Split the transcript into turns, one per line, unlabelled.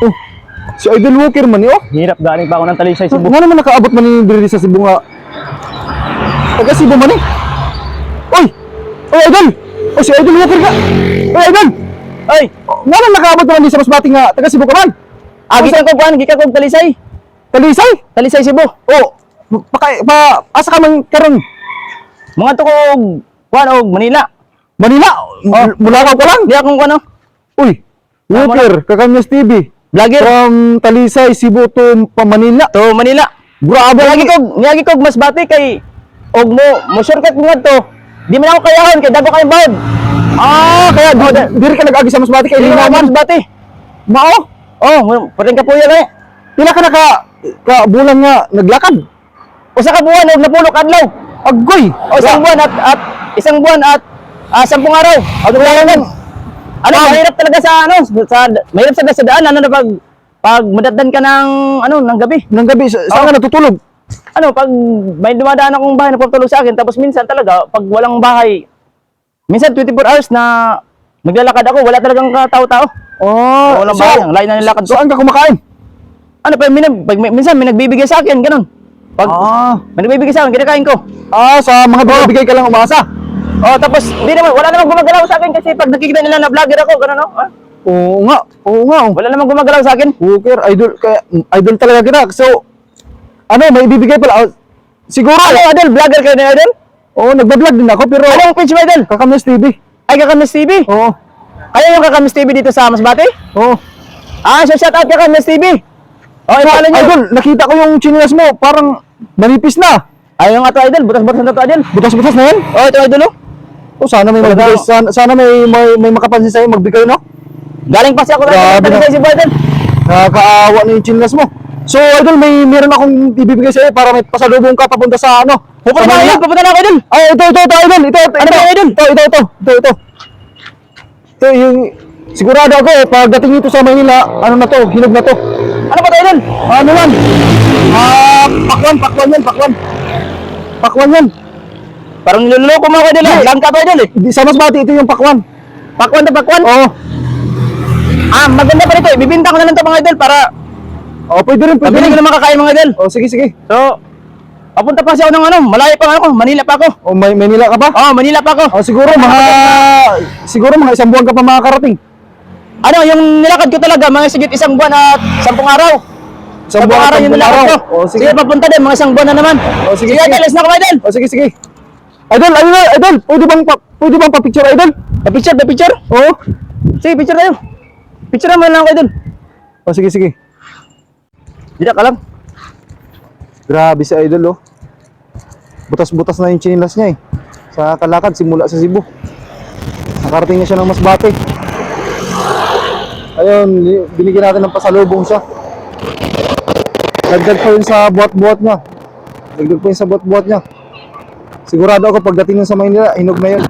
Oh, si Idol Walker man oh.
Hirap galing pa ako ng Talisay, Cebu.
Nga naman nakaabot man ni diri sa Cebu nga. Taga Cebu man eh. Oy! Oy, Idol! Oh, si Idol Walker ka! Oy, Idol!
Ay,
Nga naman nakaabot man ni sa Masbate nga taga Cebu ka man.
gikan ko kuan, gikan ko Talisay.
Talisay?
Talisay, Cebu.
Oh, asa ka man karon?
Mga to ko kuan og Manila.
Manila? Mulakaw ka lang?
Di akong kuan.
Uy, Walker, Kakamyas TV.
Vlogger
From Talisay, Cebu to Manila.
to Manila.
Grabe
Niyagi kog Masbate kay og mo shortcut mo to. Di man ako kayahon kay dago kay bawd.
Kaya diri ka nag-agi sa Masbate kay
Di
linaw man.
Masbate.
Mao?
Oh, paring ka po yan eh.
Pila ka na ka bulan nga naglakad?
Usa ka buwan og napulok adlaw.
Agoy!
O isang buwan at isang buwan at 10 araw. Ano mahirap talaga sa mahirap sa daan ano na pag madatdan ka ng ng gabi.
Nang gabi, saan ka natutulog?
Pag may dumadaan akong bahay na pagtulog sa akin tapos minsan talaga pag walang bahay minsan 24 hours na maglalakad ako, wala talagang katao-tao.
Oh,
Walang bahay, ang layo na nilakad ko.
saan ka kumakain?
Minsan may nagbibigay sa akin, ganun. Pag may nagbibigay sa akin, kinakain ko.
Sa mga binibigay ka lang umasa?
Tapos wala namang gumagalaw sa akin kasi pag nakikita nila na vlogger ako, ganun
Oo nga.
Wala namang gumagalaw sa akin.
Walker, idol talaga kita. So, may ibibigay pala. Siguro.
Idol, vlogger kayo na Idol?
Oo, nagbablog din ako, pero
Anong page mo Idol?
Kakamyas TV.
Ay, Kakamis TV?
Oo.
Kayo yung Kakamis TV dito sa Masbate?
Oo.
So shout out Kakamis TV. Ipalan nyo.
Idol, nakita ko yung chinelas mo, parang manipis na.
Ayun nga to Idol, butas-butas na to Idol.
Butas-butas na yan?
Ito Idol
Sana may magbigay, sana may makapansin sa'yo, magbigay, no?
Galing pa siya ako
Grabe na.
sa Cebu Idol.
Nakakaawa na yung chinelas mo. So, Idol, meron akong ibibigay sa'yo para may pasalubong ka papunta sa
Pupunta na Idol, pupunta na ako Idol.
Ito, Idol.
Ano ba, Idol?
Ito. Ito yung, sigurado ako, pagdating ito sa Manila, hinog na to.
Ano ba to Idol?
Ano yan? Pakwan yan.
Parang niloloko mo ako Idol. Langka to Idol
Sa Masbate, ito yung pakwan.
Pakwan to pakwan.
Oo.
Maganda pa rito. Ibibinta ko na lang to mga Idol para
Pwede rin.
pabili ko na makakain mga Idol.
Sige.
So, papunta pa siya ako ng malayo pa ako, Manila pa ako.
May Manila ka ba?
Manila pa ako.
Siguro mga isang buwan ka pa makakarating.
Yung nilakad ko talaga, mga sigit 1 buwan at 10 araw. 10 araw yung nilakad ko.
Sige.
Sige, papunta din, mga 1 buwan na naman.
Sige.
Idol, alis na ako, Idol.
Sige. Idol, pwede bang pa-picture, Idol?
Pa-picture?
Oo.
Sige, picture tayo. Picture naman lang ako, Idol.
Sige.
Dito ka lang.
Grabe si Idol, Butas-butas na yung chinilas niya, sa kalakad, simula sa Cebu. Nakarating na siya ng Masbate. Ayun, binigyan natin ng pasalubong siya. Dagdag pa yun sa buhat-buhat niya. Sigurado ako pagdating nun sa Maynila, hinog na yun.